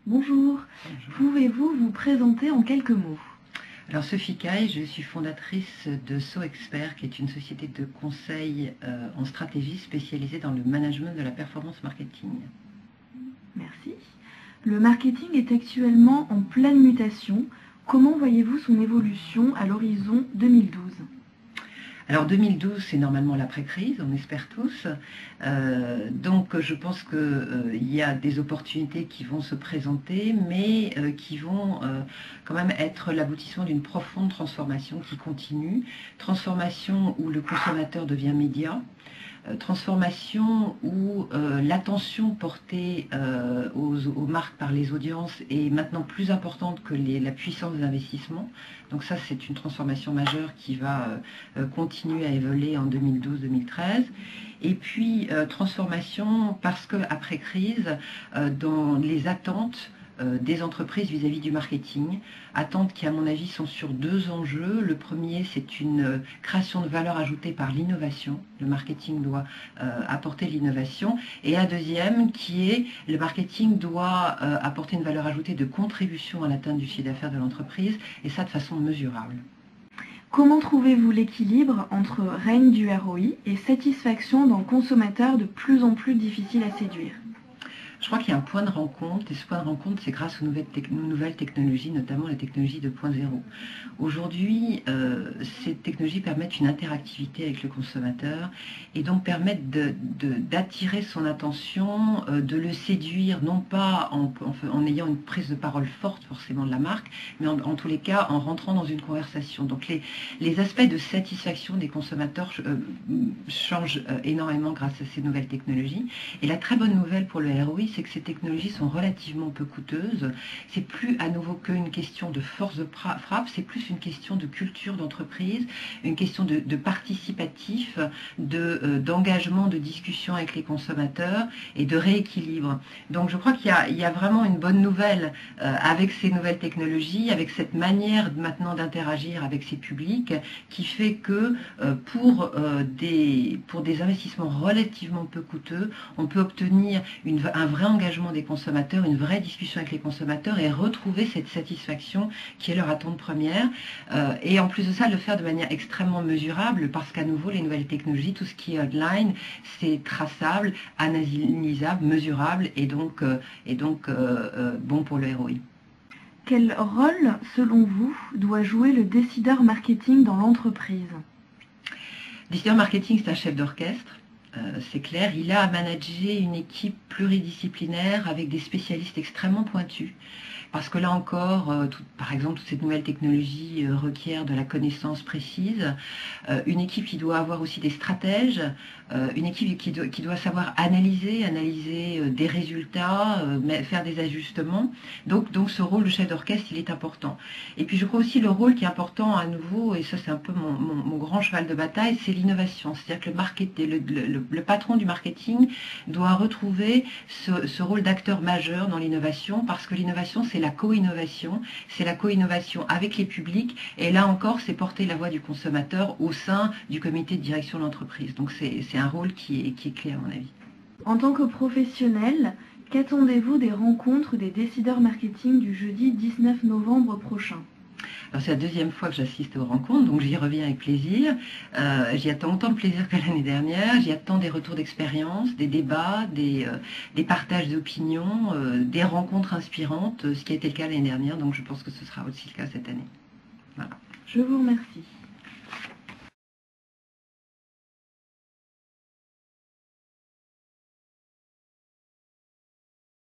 Bonjour, pouvez-vous vous présenter en quelques mots? Alors Sophie Caille, je suis fondatrice de SoExpert, qui est une société de conseil en stratégie spécialisée dans le management de la performance marketing. Merci. Le marketing est actuellement en pleine mutation. Comment voyez-vous son évolution à l'horizon 2012? Alors 2012, c'est normalement l'après-crise, on espère tous. Donc je pense qu'il y a des opportunités qui vont se présenter, mais qui vont quand même être l'aboutissement d'une profonde transformation qui continue. Transformation où le consommateur devient média. Transformation où l'attention portée aux marques par les audiences est maintenant plus importante que la puissance des investissements. Donc ça, c'est une transformation majeure qui va continuer à évoluer en 2012-2013. Et puis, transformation parce qu'après crise, dans les attentes des entreprises vis-à-vis du marketing, attentes qui à mon avis sont sur deux enjeux. Le premier, c'est une création de valeur ajoutée par l'innovation. Le marketing doit apporter l'innovation. Et un deuxième qui est le marketing doit apporter une valeur ajoutée de contribution à l'atteinte du chiffre d'affaires de l'entreprise, et ça de façon mesurable. Comment trouvez-vous l'équilibre entre règne du ROI et satisfaction d'un consommateur de plus en plus difficile à séduire? Je crois qu'il y a un point de rencontre, et ce point de rencontre, c'est grâce aux nouvelles technologies, notamment la technologie 2.0. Aujourd'hui, ces technologies permettent une interactivité avec le consommateur et donc permettent d'attirer son attention, de le séduire, non pas en ayant une prise de parole forte forcément de la marque, mais en tous les cas en rentrant dans une conversation. Donc les aspects de satisfaction des consommateurs changent énormément grâce à ces nouvelles technologies. Et la très bonne nouvelle pour le ROI, c'est que ces technologies sont relativement peu coûteuses. C'est plus à nouveau qu'une question de force de frappe, c'est plus une question de culture d'entreprise, une question de participatif, d'engagement, de discussion avec les consommateurs et de rééquilibre. Donc je crois qu'il y a vraiment une bonne nouvelle avec ces nouvelles technologies, avec cette manière maintenant d'interagir avec ces publics qui fait que pour des investissements relativement peu coûteux, on peut obtenir un vrai engagement des consommateurs, une vraie discussion avec les consommateurs et retrouver cette satisfaction qui est leur attente première. Et en plus de ça, le faire de manière extrêmement mesurable parce qu'à nouveau, les nouvelles technologies, tout ce qui est online, c'est traçable, analysable, mesurable et donc bon pour le ROI. Quel rôle, selon vous, doit jouer le décideur marketing dans l'entreprise? Le décideur marketing, c'est un chef d'orchestre. C'est clair, il a à manager une équipe pluridisciplinaire avec des spécialistes extrêmement pointus. Parce que là encore, par exemple, toutes ces nouvelles technologies requièrent de la connaissance précise. Une équipe qui doit avoir aussi des stratèges, une équipe qui doit savoir analyser des résultats, faire des ajustements. Donc ce rôle de chef d'orchestre, il est important. Et puis je crois aussi le rôle qui est important à nouveau, et ça c'est un peu mon grand cheval de bataille, c'est l'innovation. C'est-à-dire que le patron du marketing doit retrouver ce rôle d'acteur majeur dans l'innovation, parce que l'innovation c'est la co-innovation, avec les publics, et là encore c'est porter la voix du consommateur au sein du comité de direction de l'entreprise. Donc c'est un rôle qui est clé à mon avis. En tant que professionnel, qu'attendez-vous des rencontres des décideurs marketing du jeudi 19 novembre prochain? Alors c'est la deuxième fois que j'assiste aux rencontres, donc j'y reviens avec plaisir. J'y attends autant de plaisir que l'année dernière. J'y attends des retours d'expérience, des débats, des partages d'opinions, des rencontres inspirantes, ce qui a été le cas l'année dernière, donc je pense que ce sera aussi le cas cette année. Voilà. Je vous remercie.